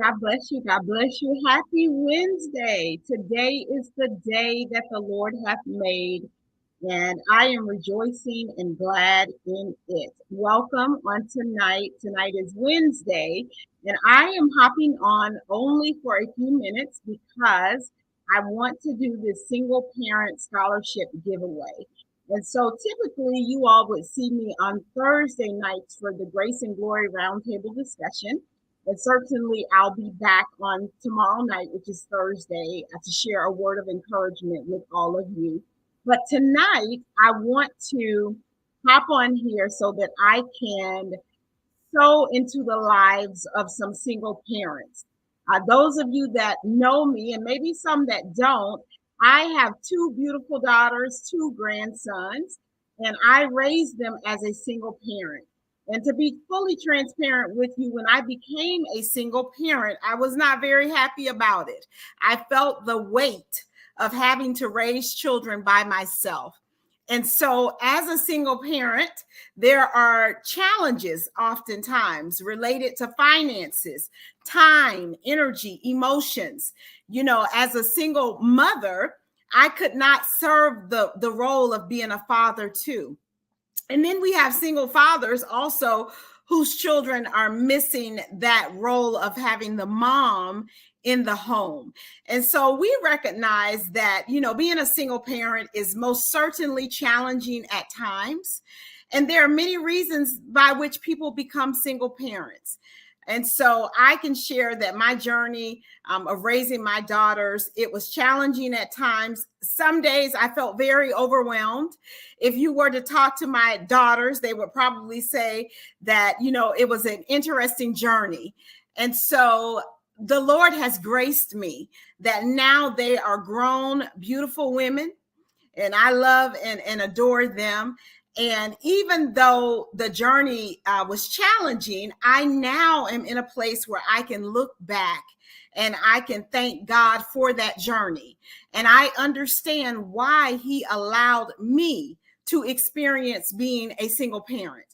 God bless you. God bless you. Happy Wednesday. Today is the day that the Lord hath made, and I am rejoicing and glad in it. Welcome on tonight. Tonight is Wednesday, and I am hopping on only for a few minutes because I want to do this single parent scholarship giveaway. And so typically you all would see me on Thursday nights for the Grace and Glory Roundtable discussion. And certainly I'll be back on tomorrow night, which is Thursday, to share a word of encouragement with all of you. But tonight I want to hop on here so that I can sow into the lives of some single parents. Those of you that know me, and maybe some that don't, I have two beautiful daughters, two grandsons, and I raised them as a single parent. And to be fully transparent with you, when I became a single parent, I was not very happy about it. I felt the weight of having to raise children by myself. And so, as a single parent, there are challenges oftentimes related to finances, time, energy, emotions. You know, as a single mother, I could not serve the role of being a father too. And then we have single fathers also whose children are missing that role of having the mom in the home. And so we recognize that, being a single parent is most certainly challenging at times. And there are many reasons by which people become single parents. And so I can share that my journey of raising my daughters, it was challenging at times. Some days I felt very overwhelmed. If you were to talk to my daughters, they would probably say that, it was an interesting journey. And so the Lord has graced me that now they are grown, beautiful women, and I love and adore them. And even though the journey was challenging, I now am in a place where I can look back and I can thank God for that journey. And I understand why He allowed me to experience being a single parent.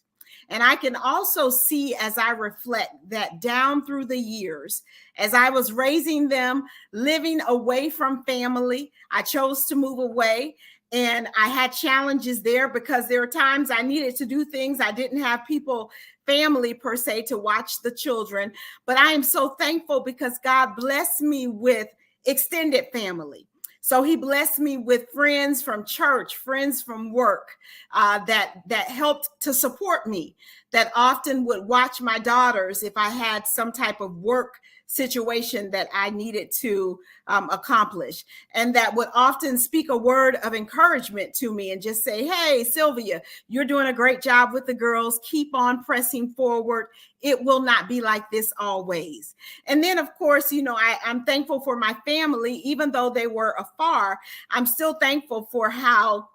And I can also see as I reflect that down through the years, as I was raising them, living away from family, I chose to move away. And I had challenges there because there were times I needed to do things. I didn't have people, family per se, to watch the children. But I am so thankful because God blessed me with extended family. So He blessed me with friends from church, friends from work that helped to support me, that often would watch my daughters if I had some type of work situation that I needed to accomplish, and that would often speak a word of encouragement to me and just say, "Hey, Sylvia, you're doing a great job with the girls. Keep on pressing forward. It will not be like this always." And then, of course, I'm thankful for my family, even though they were afar. I'm still thankful for how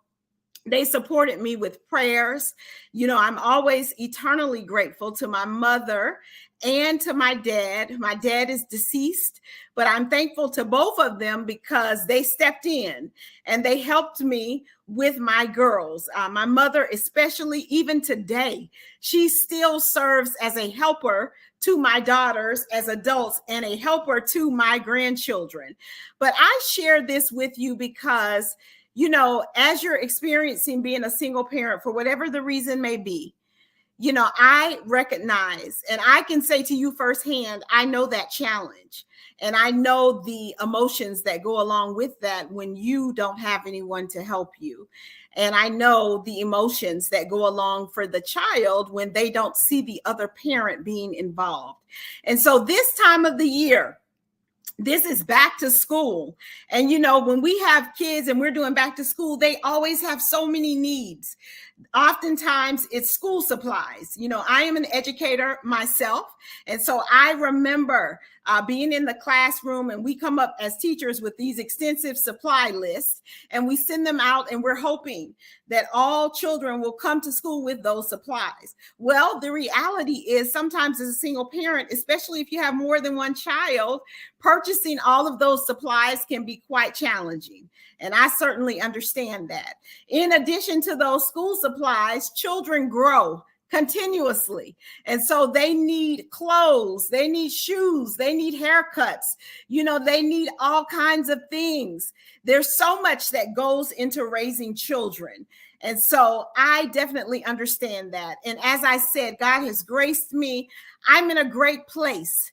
they supported me with prayers. I'm always eternally grateful to my mother and to my dad. My dad is deceased, but I'm thankful to both of them because they stepped in and they helped me with my girls. My mother, especially even today, she still serves as a helper to my daughters as adults and a helper to my grandchildren. But I share this with you because as you're experiencing being a single parent, for whatever the reason may be, I recognize, and I can say to you firsthand, I know that challenge. And I know the emotions that go along with that when you don't have anyone to help you. And I know the emotions that go along for the child when they don't see the other parent being involved. And so this time of the year, this is back to school. And, when we have kids and we're doing back to school, they always have so many needs. Oftentimes it's school supplies. I am an educator myself. And so I remember being in the classroom, and we come up as teachers with these extensive supply lists, and we send them out, and we're hoping that all children will come to school with those supplies. Well, the reality is sometimes as a single parent, especially if you have more than one child, purchasing all of those supplies can be quite challenging. And I certainly understand that. In addition to those school supplies, children grow continuously. And so they need clothes, they need shoes, they need haircuts, they need all kinds of things. There's so much that goes into raising children. And so I definitely understand that. And as I said, God has graced me. I'm in a great place.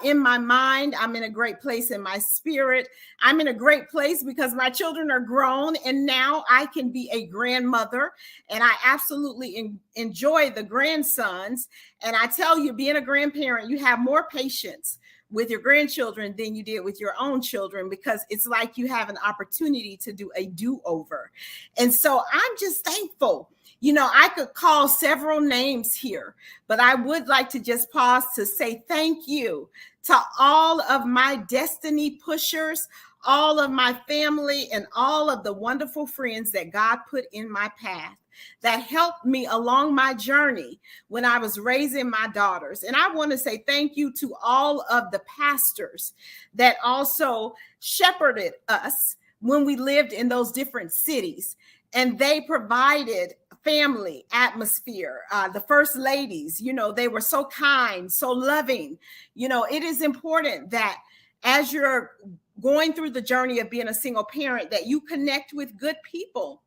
In my mind, I'm in a great place in my spirit. I'm in a great place because my children are grown and now I can be a grandmother, and I absolutely enjoy the grandsons. And I tell you, being a grandparent, you have more patience with your grandchildren than you did with your own children, because it's like you have an opportunity to do a do-over. And so I'm just thankful. I could call several names here, but I would like to just pause to say thank you to all of my destiny pushers, all of my family, and all of the wonderful friends that God put in my path that helped me along my journey when I was raising my daughters. And I want to say thank you to all of the pastors that also shepherded us when we lived in those different cities. And they provided family atmosphere. The first ladies, they were so kind, so loving. It is important that as you're going through the journey of being a single parent, that you connect with good people.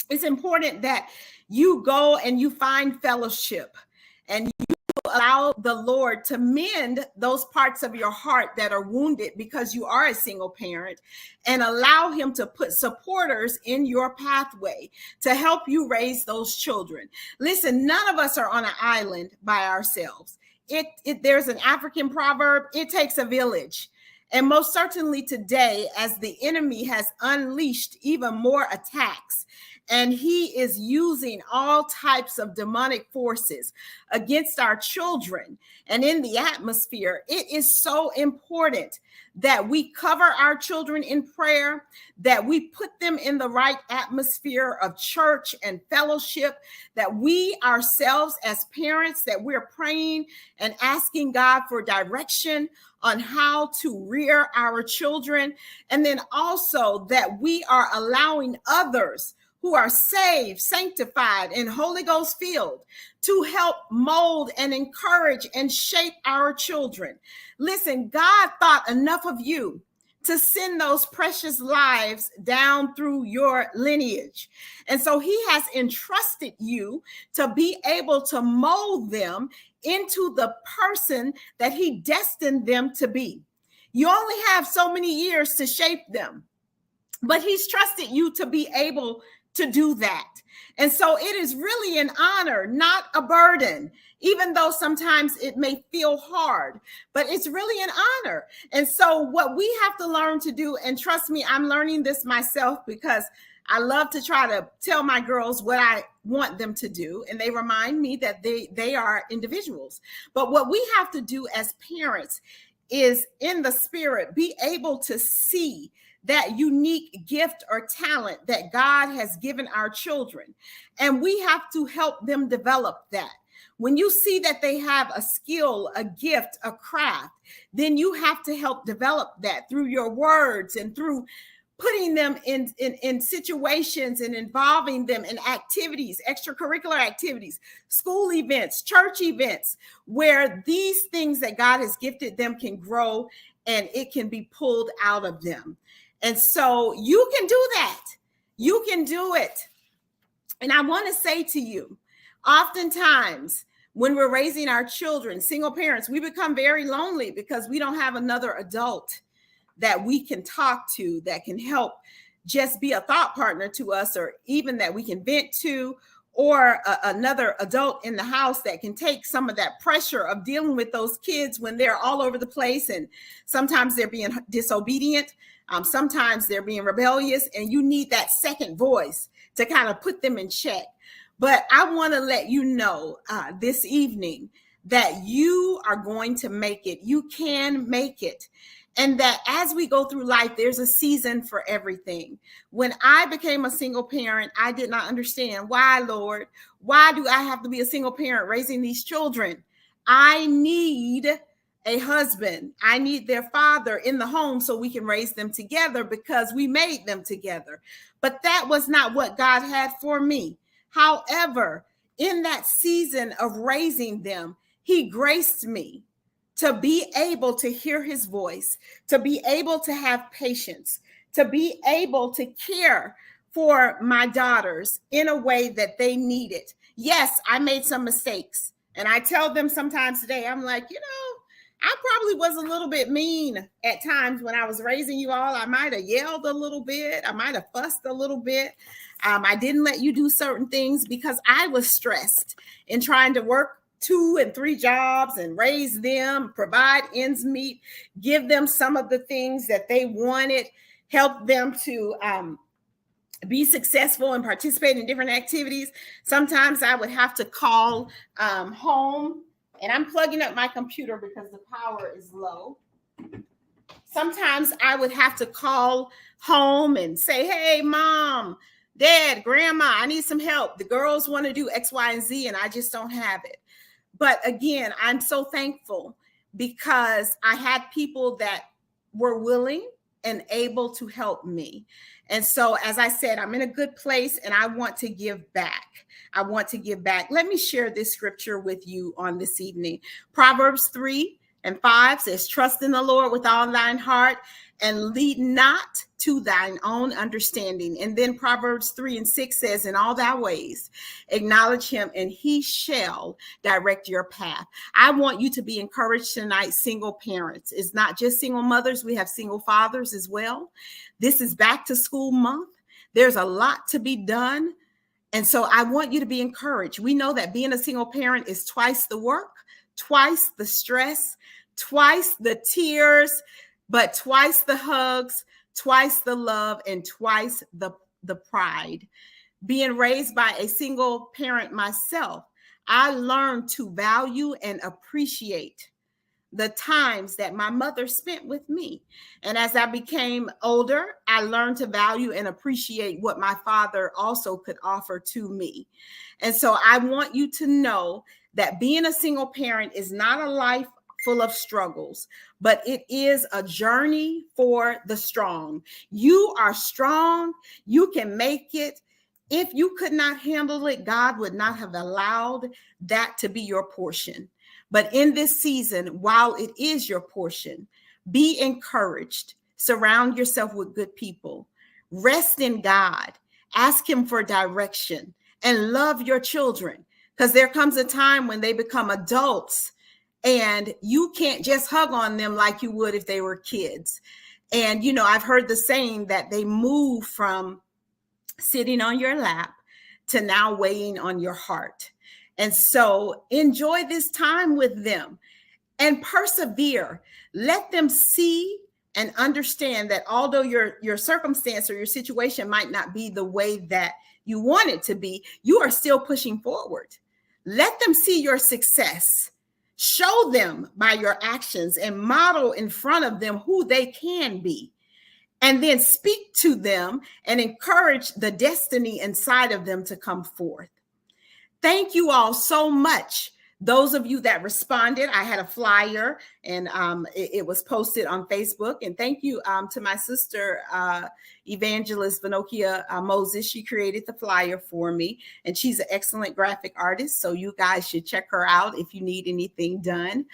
It's important that you go and you find fellowship and you allow the Lord to mend those parts of your heart that are wounded because you are a single parent, and allow him to put supporters in your pathway to help you raise those children. Listen, none of us are on an island by ourselves. There's an African proverb, it takes a village. And most certainly today, as the enemy has unleashed even more attacks, and he is using all types of demonic forces against our children and in the atmosphere, it is so important that we cover our children in prayer, that we put them in the right atmosphere of church and fellowship, that we ourselves as parents, that we're praying and asking God for direction on how to rear our children. And then also that we are allowing others who are saved, sanctified, and Holy Ghost filled to help mold and encourage and shape our children. Listen, God thought enough of you to send those precious lives down through your lineage. And so he has entrusted you to be able to mold them into the person that he destined them to be. You only have so many years to shape them, but he's trusted you to be able to do that. And so it is really an honor, not a burden, even though sometimes it may feel hard, but it's really an honor. And so what we have to learn to do, and trust me, I'm learning this myself because I love to try to tell my girls what I want them to do. And they remind me that they are individuals. But what we have to do as parents is, in the spirit, be able to see that unique gift or talent that God has given our children. And we have to help them develop that. When you see that they have a skill, a gift, a craft, then you have to help develop that through your words and through putting them in situations and involving them in activities, extracurricular activities, school events, church events, where these things that God has gifted them can grow and it can be pulled out of them. And so you can do that. You can do it. And I want to say to you, oftentimes when we're raising our children, single parents, we become very lonely because we don't have another adult that we can talk to, that can help just be a thought partner to us, or even that we can vent to, or another adult in the house that can take some of that pressure of dealing with those kids when they're all over the place. And sometimes they're being disobedient. Sometimes they're being rebellious, and you need that second voice to kind of put them in check. But I want to let you know this evening that you are going to make it. You can make it. And that as we go through life, there's a season for everything. When I became a single parent, I did not understand why, Lord, why do I have to be a single parent raising these children? I need a husband. I need their father in the home so we can raise them together because we made them together. But that was not what God had for me. However, in that season of raising them, he graced me to be able to hear his voice, to be able to have patience, to be able to care for my daughters in a way that they needed. Yes, I made some mistakes. And I tell them sometimes today, I'm like, I probably was a little bit mean at times when I was raising you all. I might have yelled a little bit. I might have fussed a little bit. I didn't let you do certain things because I was stressed in trying to work 2 and 3 jobs and raise them, provide ends meet, give them some of the things that they wanted, help them to be successful and participate in different activities. Sometimes I would have to call home, and I'm plugging up my computer because the power is low. Sometimes I would have to call home and say, hey, mom, dad, grandma, I need some help. The girls want to do X, Y, and Z, and I just don't have it. But again, I'm so thankful because I had people that were willing and able to help me. And so, as I said, I'm in a good place and I want to give back. I want to give back. Let me share this scripture with you on this evening. Proverbs 3:5 says, trust in the Lord with all thine heart and lead not to thine own understanding. And then Proverbs 3:6 says, in all thy ways, acknowledge him and he shall direct your path. I want you to be encouraged tonight, single parents. It's not just single mothers. We have single fathers as well. This is back to school month. There's a lot to be done. And so I want you to be encouraged. We know that being a single parent is twice the work, twice the stress, twice the tears, but twice the hugs, twice the love, and twice the pride. Being raised by a single parent myself, I learned to value and appreciate the times that my mother spent with me. And as I became older, I learned to value and appreciate what my father also could offer to me. And so I want you to know that being a single parent is not a life full of struggles, but it is a journey for the strong. You are strong. You can make it. If you could not handle it, God would not have allowed that to be your portion. But in this season, while it is your portion, be encouraged. Surround yourself with good people. Rest in God. Ask him for direction and love your children, because there comes a time when they become adults and you can't just hug on them like you would if they were kids. And, I've heard the saying that they move from sitting on your lap to now weighing on your heart. And so enjoy this time with them and persevere. Let them see and understand that although your circumstance or your situation might not be the way that you want it to be, you are still pushing forward. Let them see your success. Show them by your actions and model in front of them who they can be. And then speak to them and encourage the destiny inside of them to come forth. Thank you all so much. Those of you that responded, I had a flyer and it was posted on Facebook. And thank you to my sister, Evangelist Vinokia Moses. She created the flyer for me and she's an excellent graphic artist. So you guys should check her out if you need anything done.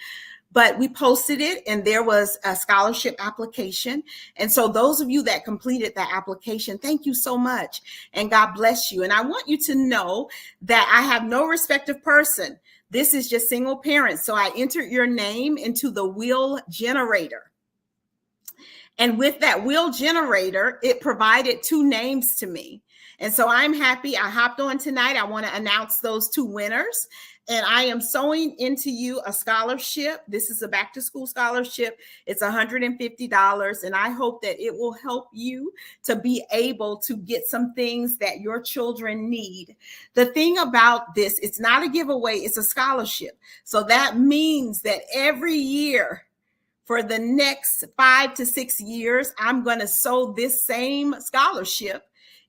But we posted it and there was a scholarship application. And so those of you that completed that application, thank you so much. And God bless you. And I want you to know that I have no respect of person. This is just single parents. So I entered your name into the wheel generator. And with that wheel generator, it provided 2 names to me. And so I'm happy. I hopped on tonight. I want to announce those 2 winners. And I am sewing into you a scholarship. This is a back to school scholarship. It's $150. And I hope that it will help you to be able to get some things that your children need. The thing about this, it's not a giveaway, it's a scholarship. So that means that every year for the next 5 to 6 years, I'm going to sew this same scholarship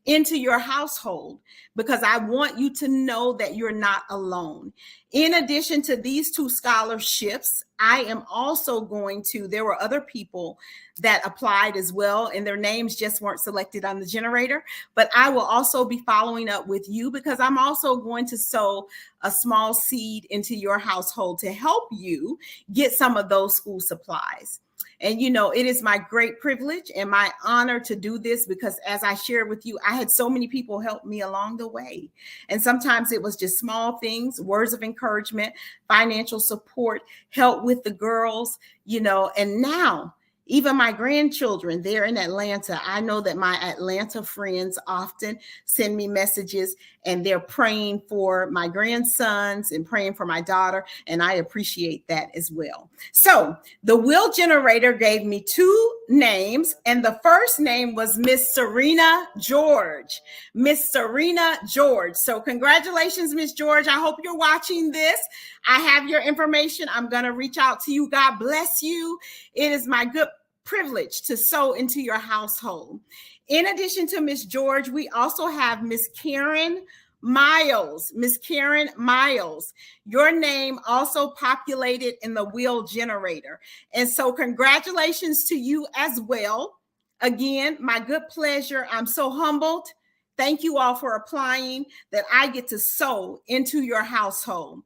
into your household, because I want you to know that you're not alone. In addition to these 2 scholarships, I am also going to, there were other people that applied as well, and their names just weren't selected on the generator, but I will also be following up with you, because I'm also going to sow a small seed into your household to help you get some of those school supplies. And, you know, it is my great privilege and my honor to do this, because as I shared with you, I had so many people help me along the way. And sometimes it was just small things, words of encouragement, financial support, help with the girls, you know, and now even my grandchildren, they're in Atlanta. I know that my Atlanta friends often send me messages, and they're praying for my grandsons and praying for my daughter. And I appreciate that as well. So the will generator gave me 2 names, and the first name was Miss Serena George. Miss Serena George. So congratulations, Miss George. I hope you're watching this. I have your information. I'm going to reach out to you. God bless you. It is my good privilege to sow into your household. In addition to Miss George, we also have Miss Karen Miles. Miss Karen Miles, your name also populated in the will generator. And so congratulations to you as well. Again, my good pleasure. I'm so humbled. Thank you all for applying, that I get to sow into your household.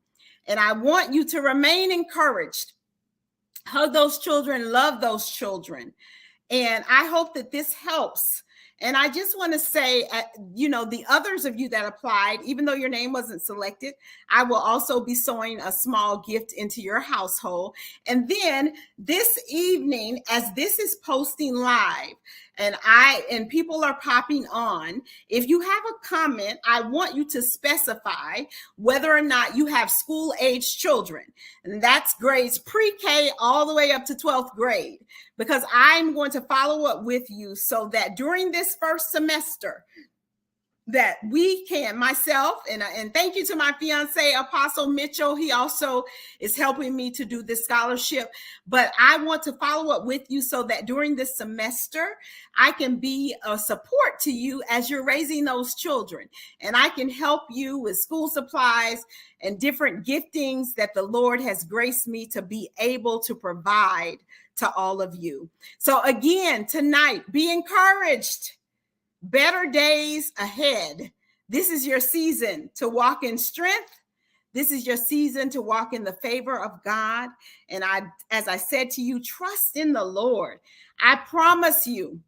And I want you to remain encouraged. Hug those children, love those children. And I hope that this helps. And I just want to say, you know, the others of you that applied, even though your name wasn't selected, I will also be sowing a small gift into your household. And then this evening, as this is posting live, and people are popping on, if you have a comment, I want you to specify whether or not you have school-age children. And that's grades pre-K all the way up to 12th grade, because I'm going to follow up with you so that during this first semester, that we can, myself, and thank you to my fiance, Apostle Mitchell. He also is helping me to do this scholarship. But I want to follow up with you so that during this semester, I can be a support to you as you're raising those children. And I can help you with school supplies and different giftings that the Lord has graced me to be able to provide to all of you. So again, tonight, be encouraged. Better days ahead. This is your season to walk in strength. This is your season to walk in the favor of God. And as I said to you, trust in the Lord. I promise you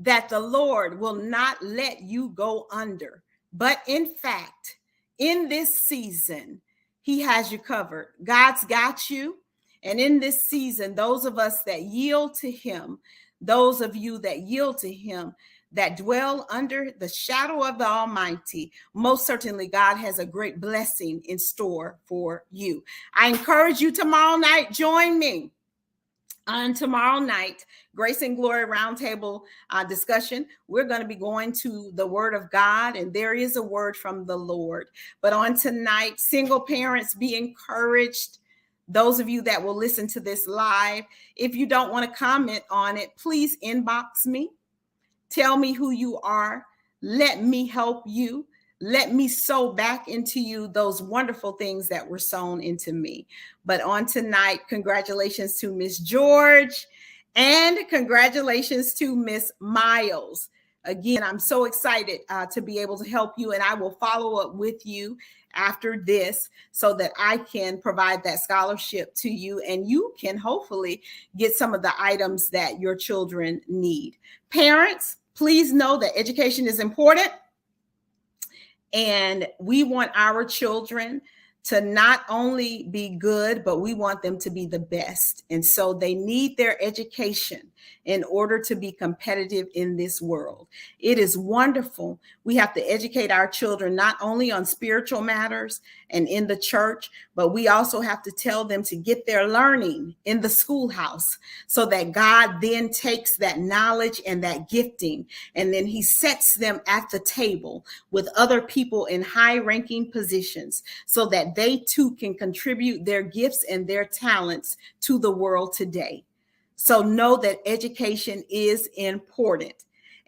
that the Lord will not let you go under. But in fact, in this season, He has you covered. God's got you. And in this season, those of us that yield to Him, those of you that yield to Him, that dwell under the shadow of the Almighty, most certainly God has a great blessing in store for you. I encourage you tomorrow night, join me on tomorrow night, Grace and Glory Roundtable discussion. We're going to be going to the Word of God, and there is a word from the Lord. But on tonight, single parents, be encouraged. Those of you that will listen to this live, if you don't want to comment on it, please inbox me. Tell me who you are. Let me help you. Let me sow back into you those wonderful things that were sown into me. But on tonight, congratulations to Miss George, and congratulations to Miss Miles. Again, I'm so excited to be able to help you, and I will follow up with you after this so that I can provide that scholarship to you, and you can hopefully get some of the items that your children need. Parents, please know that education is important, and we want our children to not only be good, but we want them to be the best. And so they need their education in order to be competitive in this world. It is wonderful. We have to educate our children not only on spiritual matters and in the church, but we also have to tell them to get their learning in the schoolhouse so that God then takes that knowledge and that gifting, and then He sets them at the table with other people in high-ranking positions so that they too can contribute their gifts and their talents to the world today. So know that education is important.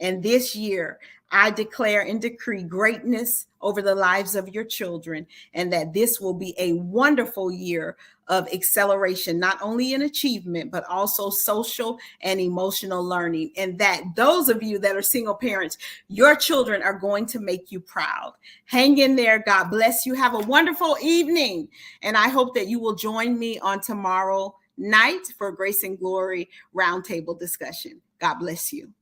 And this year, I declare and decree greatness over the lives of your children, and that this will be a wonderful year of acceleration, not only in achievement, but also social and emotional learning. And that those of you that are single parents, your children are going to make you proud. Hang in there. God bless you. Have a wonderful evening. And I hope that you will join me on tomorrow night for Grace and Glory Roundtable discussion. God bless you.